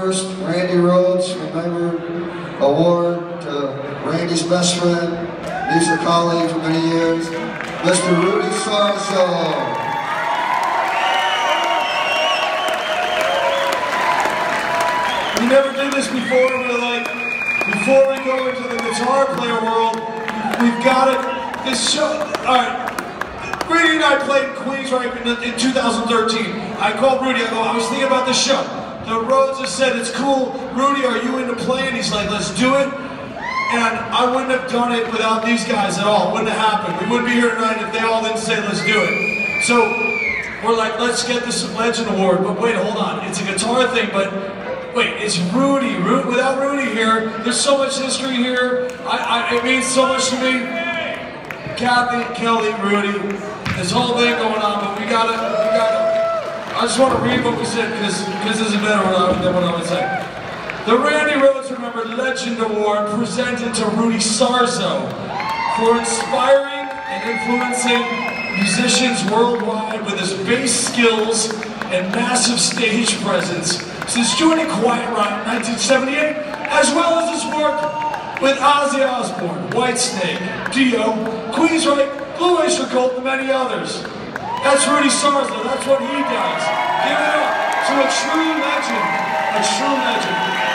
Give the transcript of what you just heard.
first, Randy Rhoads, Remember Award to Randy's best friend, music colleague for many years, Mr. Rudy Sarzo. We never did this before, we're like, before we go into the guitar player world, we've got it, this show, alright, Rudy and I played Queensryche in 2013. I called Rudy, I was thinking about this show. The Rhoads have said, it's cool, Rudy, are you into playing? He's like, let's do it. And I wouldn't have done it without these guys at all, it wouldn't have happened. We wouldn't be here tonight if they all didn't say, let's do it. So, we're like, let's get this Legend Award, but wait, hold on, it's a guitar thing, but wait, it's Rudy. Without Rudy here, there's so much history here. It means so much to me. Kathy, Kelly, Rudy, this whole thing going on, but we gotta. I just want to read what we said because this is better than what I would say. The Randy Rhoads Remember Legend Award presented to Rudy Sarzo for inspiring and influencing musicians worldwide with his bass skills and massive stage presence since joining Quiet Riot in 1978, as well as his work with Ozzy Osbourne, Whitesnake, Dio, Queensryche, Blue Oyster Cult, and many others. That's Rudy Sarzo, that's what he does. Give it up to a true legend, a true legend.